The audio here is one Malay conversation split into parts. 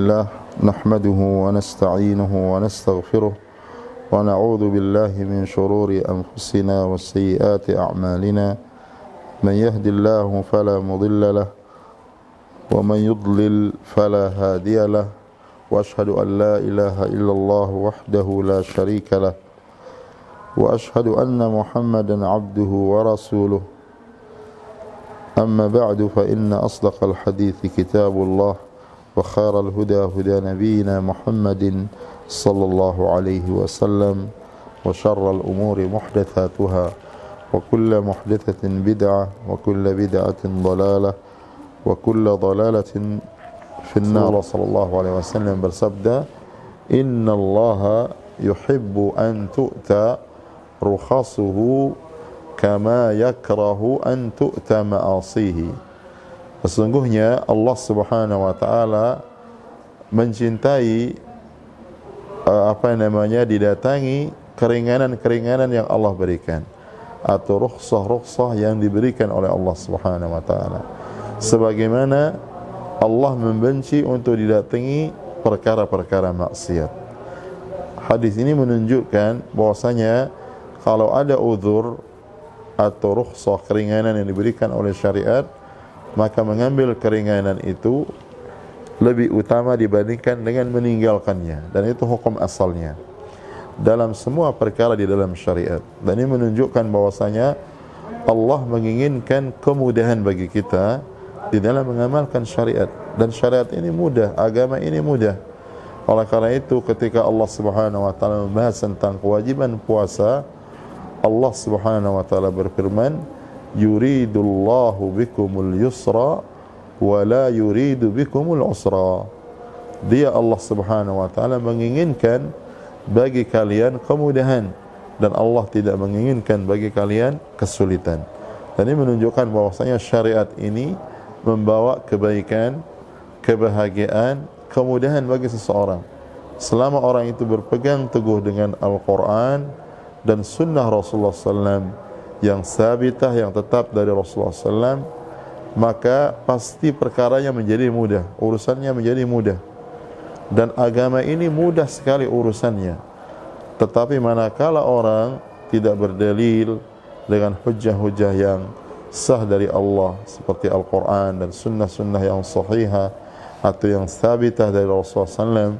الله نحمده ونستعينه ونستغفره ونعوذ بالله من شرور أنفسنا وسيئات أعمالنا من يهد الله فلا مضل له ومن يضلل فلا هادي له وأشهد أن لا إله إلا الله وحده لا شريك له وأشهد أن محمدا عبده ورسوله أما بعد فإن أصدق الحديث كتاب الله وخير الهدى هدى نبينا محمد صلى الله عليه وسلم وشر الأمور محدثاتها وكل محدثة بدعة وكل بدعة ضلالة وكل ضلالة في النار. صلى الله عليه وسلم bersabda, Inna Allah yuhibbu an tu'ta rukhasuhu kama yakrahu an tu'ta ma'asihi. Sesungguhnya Allah Subhanahu wa taala mencintai didatangi keringanan-keringanan yang Allah berikan atau rukhsah-rukhsah yang diberikan oleh Allah Subhanahu wa taala. Sebagaimana Allah membenci untuk didatangi perkara-perkara maksiat. Hadis ini menunjukkan bahwasanya kalau ada uzur atau rukhsah keringanan yang diberikan oleh syariat, maka mengambil keringanan itu lebih utama dibandingkan dengan meninggalkannya, dan itu hukum asalnya dalam semua perkara di dalam syariat. Dan ini menunjukkan bahwasanya Allah menginginkan kemudahan bagi kita di dalam mengamalkan syariat, dan syariat ini mudah, agama ini mudah. Oleh karena itu ketika Allah Subhanahu wa taala membahas tentang kewajiban puasa, Allah Subhanahu wa taala berfirman, yuridullahu bikumul yusra wa la yuridu bikumul usra. Dia Allah Subhanahu wa taala menginginkan bagi kalian kemudahan, dan Allah tidak menginginkan bagi kalian kesulitan. Dan ini menunjukkan bahwasanya syariat ini membawa kebaikan, kebahagiaan, kemudahan bagi seseorang selama orang itu berpegang teguh dengan Al-Quran dan sunnah Rasulullah SAW yang sabitah, yang tetap dari Rasulullah SAW, maka pasti perkaranya menjadi mudah, urusannya menjadi mudah. Dan agama ini mudah sekali urusannya. Tetapi manakala orang tidak berdalil dengan hujah-hujah yang sah dari Allah seperti Al-Quran dan sunnah-sunnah yang sahihah atau yang sabitah dari Rasulullah SAW,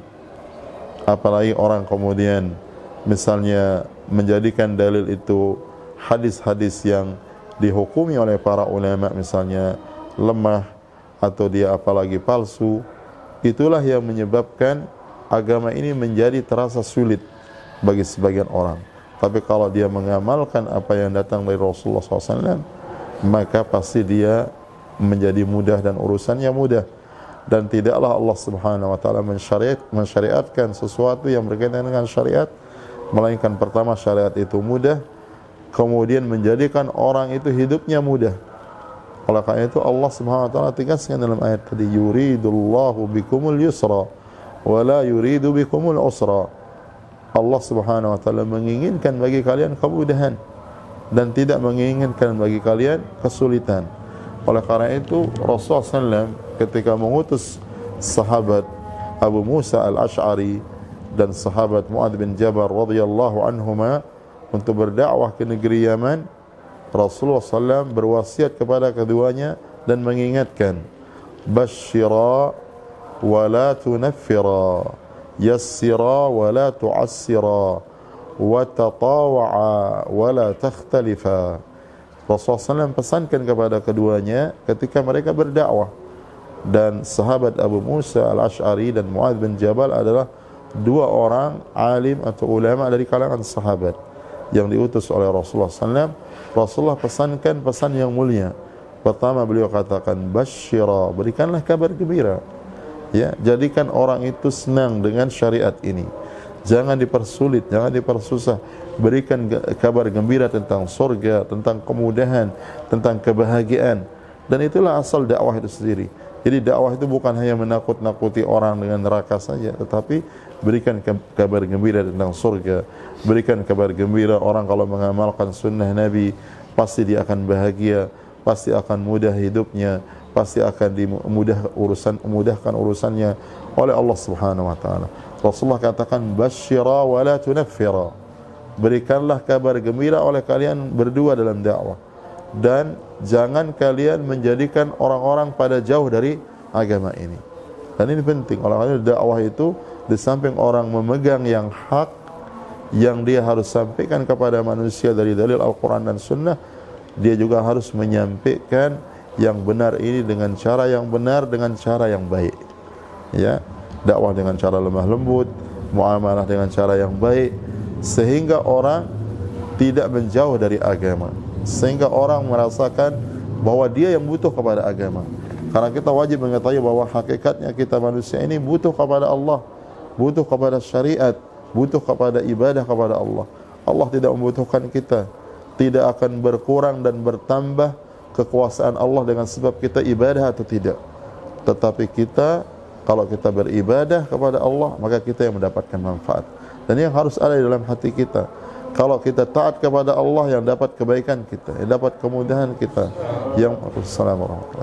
apalagi orang kemudian misalnya menjadikan dalil itu hadis-hadis yang dihukumi oleh para ulama misalnya lemah atau dia apalagi palsu, itulah yang menyebabkan agama ini menjadi terasa sulit bagi sebagian orang. Tapi kalau dia mengamalkan apa yang datang dari Rasulullah SAW, maka pasti dia menjadi mudah dan urusannya mudah. Dan tidaklah Allah Subhanahu wa taala mensyariatkan sesuatu yang berkaitan dengan syariat, melainkan pertama syariat itu mudah, kemudian menjadikan orang itu hidupnya mudah. Oleh karena itu Allah Subhanahu wa taala tegaskan dalam ayat tadi, yuridullahu bikumul yusra wa la yuridu bikumul usra. Allah Subhanahu wa taala menginginkan bagi kalian kemudahan dan tidak menginginkan bagi kalian kesulitan. Oleh karena itu Rasulullah SAW ketika mengutus sahabat Abu Musa al-Ash'ari dan sahabat Mu'adz bin Jabal radhiyallahu anhuma untuk berdakwah ke negeri Yaman, Rasulullah SAW berwasiat kepada keduanya dan mengingatkan, Bashira wa la tunaffira, yassira wa la tu'assira, wa tatawa'a wa la takhtalifa. Rasulullah SAW pesankan kepada keduanya ketika mereka berdakwah. Dan sahabat Abu Musa al-Ash'ari dan Mu'adz bin Jabal adalah dua orang alim atau ulama dari kalangan sahabat yang diutus oleh Rasulullah SAW. Rasulullah pesankan pesan yang mulia. Pertama beliau katakan, Bashira, berikanlah kabar gembira. Ya, jadikan orang itu senang dengan syariat ini. Jangan dipersulit, jangan dipersusah. Berikan kabar gembira tentang surga, tentang kemudahan, tentang kebahagiaan. Dan itulah asal dakwah itu sendiri. Jadi dakwah itu bukan hanya menakut-nakuti orang dengan neraka saja, tetapi berikan kabar gembira tentang surga. Berikan kabar gembira orang kalau mengamalkan sunnah Nabi, pasti dia akan bahagia, pasti akan mudah hidupnya, pasti akan dimudahkan urusannya. oleh Allah Subhanahu wa taala. Rasulullah katakan basyira wa la tunaffira. Berikanlah kabar gembira oleh kalian berdua dalam dakwah, dan jangan kalian menjadikan orang-orang pada jauh dari agama ini. Dan ini penting. Oleh dakwah itu, di samping orang memegang yang hak yang dia harus sampaikan kepada manusia dari dalil Al-Quran dan Sunnah, dia juga harus menyampaikan yang benar ini dengan cara yang benar, dengan cara yang baik. Ya, dakwah dengan cara lemah lembut, muamalah dengan cara yang baik, sehingga orang tidak menjauh dari agama, sehingga orang merasakan bahwa dia yang butuh kepada agama. Karena kita wajib mengetahui bahwa hakikatnya kita manusia ini butuh kepada Allah, butuh kepada syariat, butuh kepada ibadah kepada Allah. Allah tidak membutuhkan kita. Tidak akan berkurang dan bertambah kekuasaan Allah dengan sebab kita ibadah atau tidak. Tetapi kita, kalau kita beribadah kepada Allah, maka kita yang mendapatkan manfaat. Dan yang harus ada di dalam hati kita, kalau kita taat kepada Allah, yang dapat kebaikan kita, yang dapat kemudahan kita,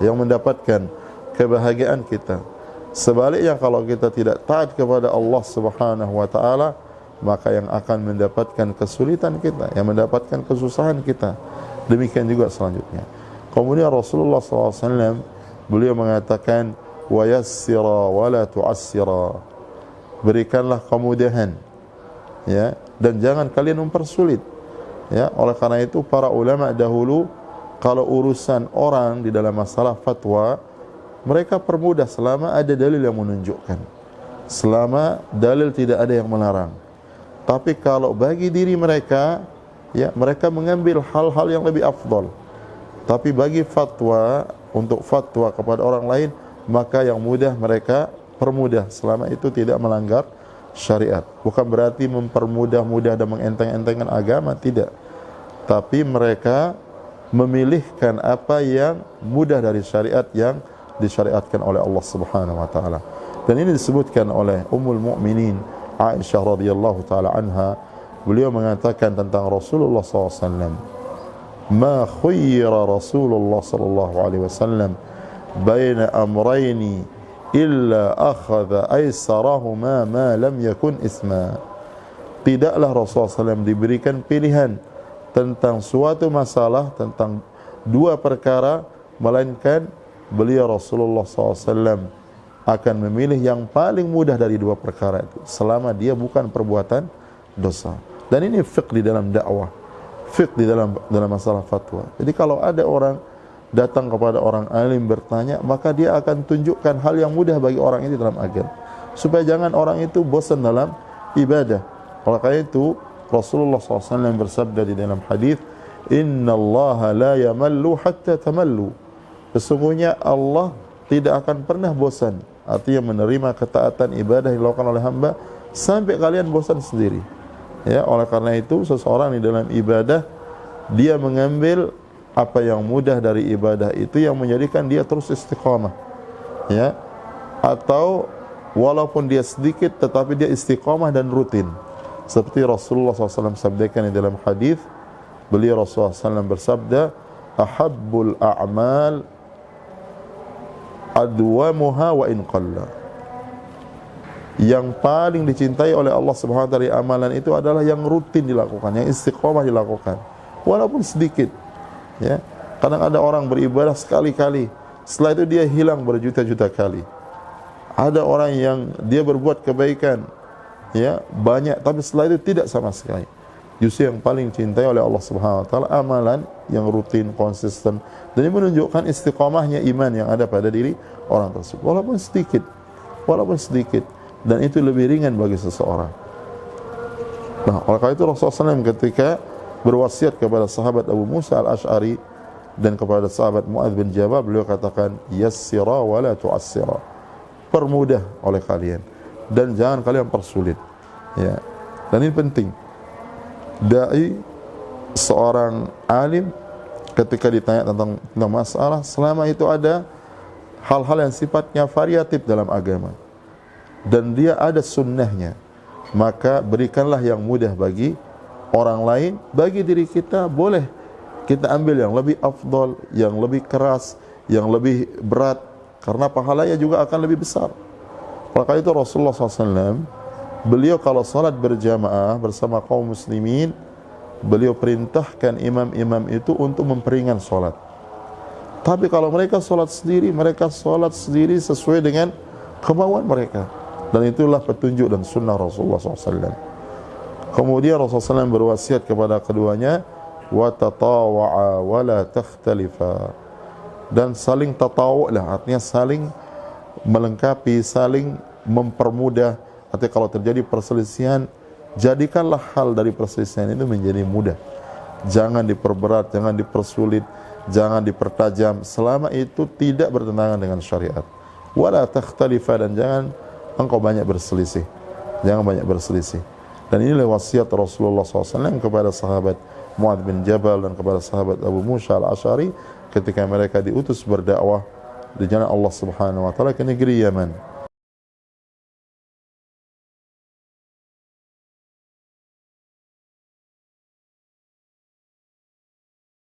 yang mendapatkan kebahagiaan kita. Sebaliknya, kalau kita tidak taat kepada Allah Subhanahu wa taala, maka yang akan mendapatkan kesulitan kita, yang mendapatkan kesusahan kita. Demikian juga selanjutnya. Kemudian Rasulullah SAW, beliau mengatakan, wa yassira wa la tu'assira. Berikanlah kemudahan, ya, dan jangan kalian mempersulit. Ya, oleh karena itu para ulama dahulu kalau urusan orang di dalam masalah fatwa, mereka permudah selama ada dalil yang menunjukkan, selama dalil tidak ada yang melarang. Tapi kalau bagi diri mereka, ya, mereka mengambil hal-hal yang lebih afdal. Tapi bagi fatwa, untuk fatwa kepada orang lain, maka yang mudah mereka permudah selama itu tidak melanggar syariat. Bukan berarti mempermudah-mudah dan mengenteng-entengkan agama, tidak. Tapi mereka memilihkan apa yang mudah dari syariat yang disyariatkan oleh Allah Subhanahu wa taala. Dan ini disebutkan oleh Ummul Mukminin Aisyah radhiyallahu taala anha. Beliau mengatakan tentang Rasulullah SAW, ma khayyara Rasulullah sallallahu alaihi wasallam baina amrayni illa akhadha aisarahuma ma lam yakun isma. Tidaklah Rasulullah SAW diberikan pilihan tentang suatu masalah, tentang dua perkara, melainkan beliau Rasulullah SAW akan memilih yang paling mudah dari dua perkara itu, selama dia bukan perbuatan dosa. Dan ini fiqh di dalam dakwah, fiqh di dalam masalah fatwa. Jadi kalau ada orang datang kepada orang alim bertanya, maka dia akan tunjukkan hal yang mudah bagi orang ini dalam agama, supaya jangan orang itu bosan dalam ibadah. Oleh karena itu Rasulullah SAW bersabda di dalam hadis, Inna Allah la yamallu hatta tamallu. Sesungguhnya Allah tidak akan pernah bosan, artinya menerima ketaatan ibadah yang dilakukan oleh hamba sampai kalian bosan sendiri. Ya, oleh karena itu seseorang di dalam ibadah, dia mengambil apa yang mudah dari ibadah itu yang menjadikan dia terus istiqamah. Ya, atau walaupun dia sedikit tetapi dia istiqamah dan rutin. Seperti Rasulullah SAW sabdakan di dalam hadis, beliau Rasulullah SAW bersabda, ahabbul a'mal adwamuha wa in qalla. Yang paling dicintai oleh Allah Subhanahu wa taala dari amalan itu adalah yang rutin dilakukan, yang istiqamah dilakukan, walaupun sedikit. Ya, kadang ada orang beribadah sekali-kali, setelah itu dia hilang berjuta-juta kali. Ada orang yang dia berbuat kebaikan, ya, banyak, tapi setelah itu tidak sama sekali. Justru yang paling dicintai oleh Allah Subhanahu wa taala amalan yang rutin, konsisten, dan ini menunjukkan istiqamahnya iman yang ada pada diri orang tersebut, walaupun sedikit, dan itu lebih ringan bagi seseorang. Nah, oleh karena itu Rasulullah SAW ketika berwasiat kepada sahabat Abu Musa al-Ash'ari dan kepada sahabat Mu'adz bin Jabal, beliau katakan, yassira wa la tu'assira. Permudah oleh kalian dan jangan kalian persulit. Ya. Dan ini penting. Dai, seorang alim, ketika ditanya tentang masalah, selama itu ada hal-hal yang sifatnya variatif dalam agama dan dia ada sunnahnya, maka berikanlah yang mudah bagi orang lain. Bagi diri kita boleh kita ambil yang lebih afdal, yang lebih keras, yang lebih berat, karena pahalanya juga akan lebih besar. Maka itu Rasulullah SAW, beliau kalau salat berjamaah bersama kaum muslimin, beliau perintahkan imam-imam itu untuk memperingan salat. Tapi kalau mereka salat sendiri sesuai dengan kemauan mereka. Dan itulah petunjuk dan sunnah Rasulullah SAW. Kemudian Rasulullah SAW berwasiat kepada keduanya, wa tatawa'a wa la takhtalifa, dan saling tatawu'lah, artinya saling melengkapi, saling mempermudah. Artinya kalau terjadi perselisihan, jadikanlah hal dari perselisihan itu menjadi mudah. Jangan diperberat, jangan dipersulit, jangan dipertajam, selama itu tidak bertentangan dengan syariat. Wala takhtalifa, dan jangan engkau banyak berselisih. Jangan banyak berselisih. Dan inilah wasiat Rasulullah SAW kepada sahabat Mu'adz bin Jabal dan kepada sahabat Abu Musa al-Asy'ari ketika mereka diutus berdakwah di jalan Allah Subhanahu wa taala ke negeri Yaman.